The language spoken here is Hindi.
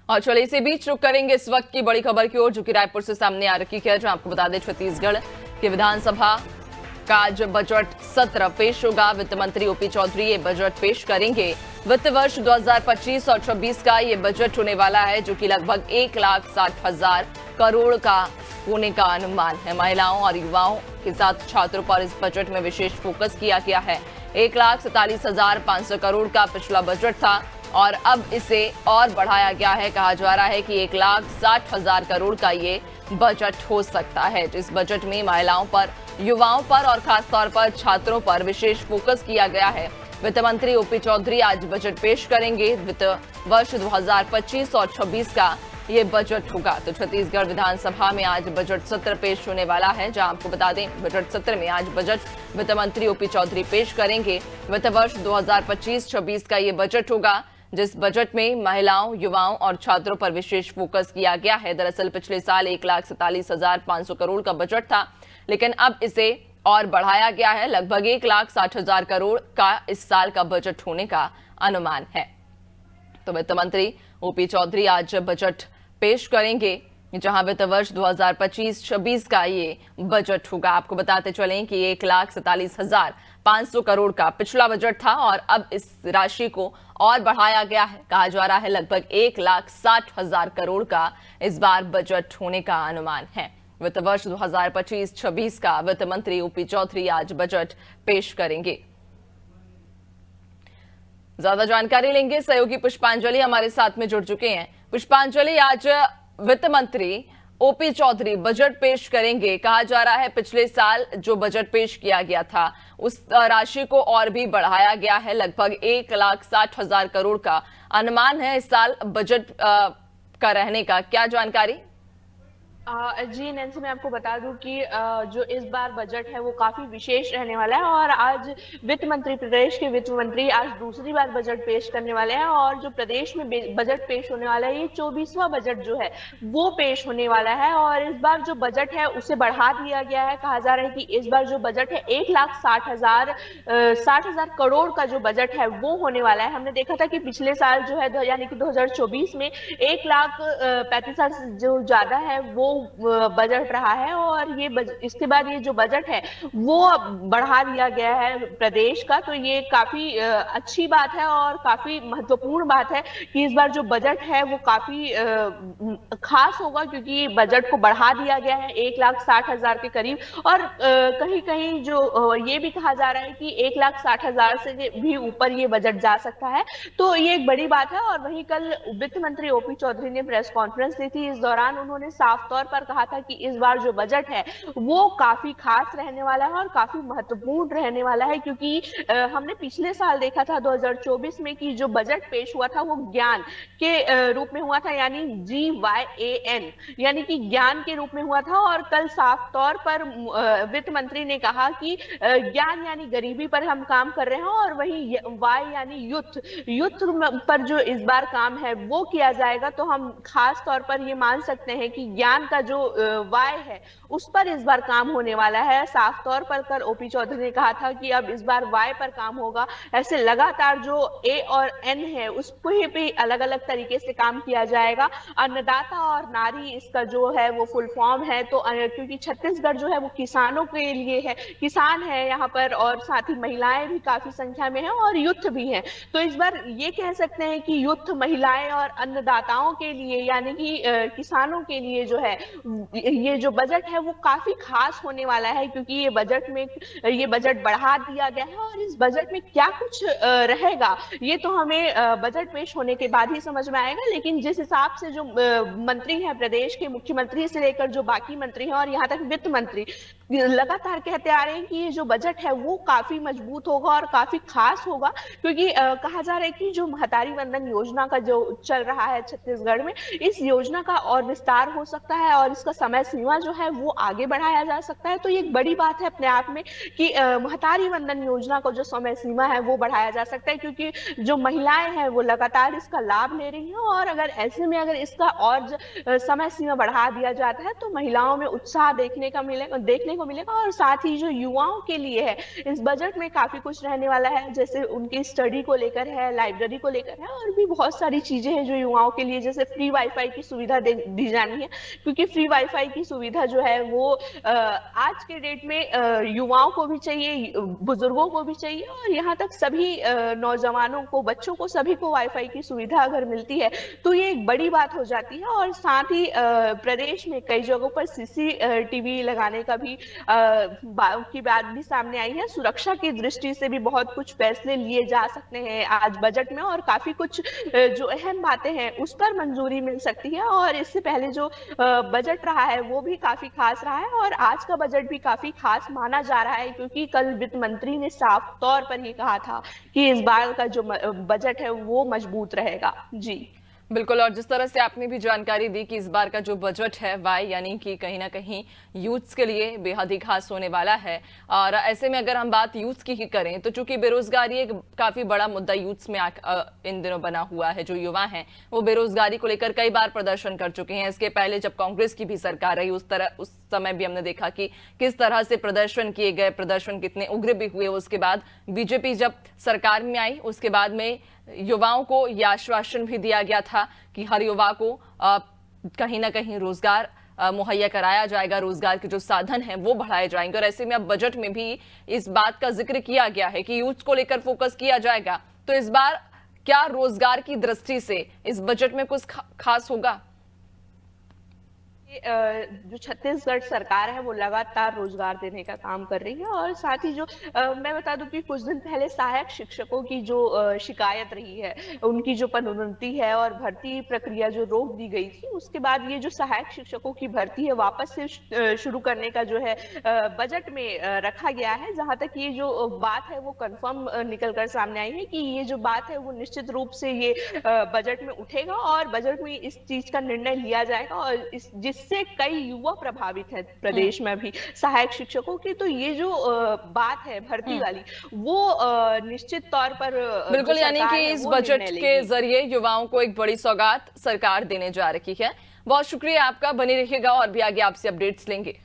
और चलिए इसी बीच रुक करेंगे इस वक्त की बड़ी खबर की ओर, जो कि रायपुर से सामने आ रही है, जहां आपको बता दें छत्तीसगढ़ के विधानसभा का आज बजट सत्र पेश होगा। वित्त मंत्री ओपी चौधरी ये बजट पेश करेंगे। वित्त वर्ष 2025 और 26 का ये बजट होने वाला है, जो कि लगभग 1,60,000 करोड़ का होने का अनुमान है। महिलाओं और युवाओं के साथ छात्रों पर इस बजट में विशेष फोकस किया गया है। 1,47,500 करोड़ का पिछला बजट था और अब इसे और बढ़ाया गया है। कहा जा रहा है कि 1,60,000 करोड़ का ये बजट हो सकता है। इस बजट में महिलाओं पर, युवाओं पर और खासतौर पर छात्रों पर विशेष फोकस किया गया है। वित्त मंत्री ओपी चौधरी आज बजट पेश करेंगे। वित्त वर्ष 2025 और 26 का ये बजट होगा। तो छत्तीसगढ़ विधानसभा में आज बजट सत्र पेश होने वाला है, जहां आपको बता दें बजट सत्र में आज बजट वित्त मंत्री ओपी चौधरी पेश करेंगे। वित्त वर्ष 2025-26 का ये बजट होगा, जिस बजट में महिलाओं, युवाओं और छात्रों पर विशेष फोकस किया गया है। दरअसल पिछले साल 1,47,500 करोड़ का बजट था, लेकिन अब इसे और बढ़ाया गया है। लगभग 1,60,000 करोड़ का इस साल का बजट होने का अनुमान है। तो वित्त मंत्री ओपी चौधरी आज बजट पेश करेंगे, जहां वित्त वर्ष 2025-26 का ये बजट होगा। आपको बताते चलें कि 1,47,500 करोड़ का पिछला बजट था और अब इस राशि को और बढ़ाया गया है। कहा जा रहा है लगभग 1,60,000 करोड़ का इस बार बजट होने का अनुमान है। वित्त वर्ष 2025-26 का वित्त मंत्री ओपी चौधरी आज बजट पेश करेंगे। ज्यादा जानकारी लेंगे, सहयोगी पुष्पांजलि हमारे साथ में जुड़ चुके हैं। पुष्पांजलि, आज वित्त मंत्री ओपी चौधरी बजट पेश करेंगे। कहा जा रहा है पिछले साल जो बजट पेश किया गया था उस राशि को और भी बढ़ाया गया है। लगभग 1,60,000 करोड़ का अनुमान है इस साल बजट का रहने का। क्या जानकारी? जी नैन्सी, मैं आपको बता दूं कि जो इस बार बजट है वो काफी विशेष रहने वाला है और आज वित्त मंत्री, प्रदेश के वित्त मंत्री आज दूसरी बार बजट पेश करने वाले हैं और जो प्रदेश में बजट पेश होने वाला है, ये 24वां बजट जो है वो पेश होने वाला है। और इस बार जो बजट है उसे बढ़ा दिया गया है। कहा जा रहा है कि इस बार जो बजट है 1,60,000 करोड़ का जो बजट है वो होने वाला है। हमने देखा था कि पिछले साल जो है यानी कि 2024 में 1,35,000 जो ज्यादा है वो बजट रहा है और ये इसके बाद ये जो बजट है वो बढ़ा दिया गया है प्रदेश का। तो ये काफी अच्छी बात है और काफी महत्वपूर्ण बात है कि इस बार जो बजट है वो काफी खास होगा, क्योंकि बजट को बढ़ा दिया गया है 1,60,000 के करीब। और कहीं कहीं जो ये भी कहा जा रहा है कि 1,60,000 से भी ऊपर ये बजट जा सकता है। तो ये एक बड़ी बात है। और वहीं कल वित्त मंत्री ओपी चौधरी ने प्रेस कॉन्फ्रेंस दी थी। इस दौरान उन्होंने साफ तौर पर कहा था कि इस बार जो बजट है वो काफी खास रहने वाला है और काफी महत्वपूर्ण रहने वाला है, क्योंकि हमने पिछले साल देखा था 2024 में कि जो बजट पेश हुआ था वो ज्ञान के रूप में हुआ था, यानी GYAN, यानी कि ज्ञान के रूप में हुआ था। और कल साफ तौर पर वित्त मंत्री ने कहा कि ज्ञान यानी गरीबी पर हम काम कर रहे हैं और वही Y यानी युद्ध पर जो इस बार काम है वो किया जाएगा। तो हम खास तौर पर ये मान सकते हैं कि ज्ञान का जो Y है उस पर इस बार काम होने वाला है। साफ तौर पर कर ओपी चौधरी ने कहा था कि अब इस बार Y पर काम होगा। ऐसे लगातार जो A और N है उस पे भी अलग अलग तरीके से काम किया जाएगा। अन्नदाता और नारी इसका जो है वो फुल फॉर्म है। तो क्योंकि छत्तीसगढ़ जो है वो किसानों के लिए है, किसान है यहाँ पर और साथ ही महिलाएं भी काफी संख्या में है और युद्ध भी है। तो इस बार ये कह सकते हैं कि युद्ध महिलाएं और अन्नदाताओं के लिए यानी कि किसानों के लिए जो है ये जो बजट है वो काफी खास होने वाला है, क्योंकि ये बजट बढ़ा दिया गया है। और इस बजट में क्या कुछ रहेगा ये तो हमें बजट पेश होने के बाद ही समझ में आएगा। लेकिन जिस हिसाब से जो मंत्री हैं प्रदेश के, मुख्यमंत्री से लेकर जो बाकी मंत्री हैं और यहाँ तक वित्त मंत्री लगातार कहते आ रहे हैं कि ये जो बजट है वो काफी मजबूत होगा और काफी खास होगा, क्योंकि कहा जा रहा है कि जो महतारी वंदन योजना का जो चल रहा है छत्तीसगढ़ में, इस योजना का और विस्तार हो सकता है और इसका समय सीमा जो है वो आगे बढ़ाया जा सकता है। तो ये एक बड़ी बात है अपने आप में कि महतारी वंदन योजना को जो समय सीमा है वो बढ़ाया जा सकता है, क्योंकि जो महिलाएं हैं वो लगातार इसका लाभ ले रही हैं। और अगर ऐसे में अगर इसका और समय सीमा बढ़ा दिया जाता है तो महिलाओं में उत्साह देखने को को मिलेगा। और साथ ही जो युवाओं के लिए है, इस बजट में काफी कुछ रहने वाला है, जैसे उनकी स्टडी को लेकर है, लाइब्रेरी को लेकर है, और भी बहुत सारी चीजें हैं जो युवाओं के लिए, जैसे फ्री वाईफाई की सुविधा दी जानी है, क्योंकि फ्री वाईफाई की सुविधा जो है वो आज के डेट में युवाओं को भी चाहिए, बुजुर्गों को भी चाहिए, और यहाँ तक सभी नौजवानों को, बच्चों को, सभी को वाईफाई की सुविधा अगर मिलती है तो ये एक बड़ी बात हो जाती है। और साथ ही प्रदेश में कई जगहों पर सीसीटीवी लगाने का भी की बात भी सामने आई है। सुरक्षा की दृष्टि से भी बहुत कुछ फैसले लिए जा सकते हैं आज बजट में, और काफी कुछ जो अहम बातें हैं उस पर मंजूरी मिल सकती है। और इससे पहले जो बजट रहा है वो भी काफी खास रहा है, और आज का बजट भी काफी खास माना जा रहा है, क्योंकि कल वित्त मंत्री ने साफ तौर पर ही कहा था कि इस बार का जो बजट है वो मजबूत रहेगा। जी बिल्कुल, और जिस तरह से आपने भी जानकारी दी कि इस बार का जो बजट है वाई यानी कि कहीं ना कहीं यूथ्स के लिए बेहद ही खास होने वाला है। और ऐसे में अगर हम बात यूथ्स की ही करें तो चूंकि बेरोजगारी एक काफी बड़ा मुद्दा यूथ्स में इन दिनों बना हुआ है, जो युवा हैं वो बेरोजगारी को लेकर कई बार प्रदर्शन कर चुके हैं। इसके पहले जब कांग्रेस की भी सरकार रही उस समय भी हमने देखा कि किस तरह से प्रदर्शन किए गए, प्रदर्शन कितने उग्र भी हुए। उसके बाद बीजेपी जब सरकार में आई उसके बाद में युवाओं को यह आश्वासन भी दिया गया था कि हर युवा को कहीं ना कहीं रोजगार मुहैया कराया जाएगा, रोजगार के जो साधन हैं वो बढ़ाए जाएंगे। और ऐसे में अब बजट में भी इस बात का जिक्र किया गया है कि यूथ को लेकर फोकस किया जाएगा। तो इस बार क्या रोजगार की दृष्टि से इस बजट में कुछ खास होगा? जो छत्तीसगढ़ सरकार है वो लगातार रोजगार देने का काम कर रही है। और साथ ही जो मैं बता दूं कि कुछ दिन पहले सहायक शिक्षकों की जो शिकायत रही है, उनकी जो पदोन्नति है और भर्ती प्रक्रिया जो रोक दी गई थी, उसके बाद ये जो सहायक शिक्षकों की भर्ती है वापस से शुरू करने का जो है बजट में रखा गया है। जहां तक ये जो बात है वो कंफर्म निकल कर सामने आई है कि ये जो बात है वो निश्चित रूप से ये बजट में उठेगा और बजट में इस चीज का निर्णय लिया जाएगा, और जिससे कई युवा प्रभावित हैं प्रदेश में भी सहायक शिक्षकों की। तो ये जो बात है भर्ती वाली वो निश्चित तौर पर बिल्कुल, यानी कि इस बजट के जरिए युवाओं को एक बड़ी सौगात सरकार देने जा रही है। बहुत शुक्रिया आपका, बने रहिएगा और भी आगे आपसे अपडेट्स लेंगे।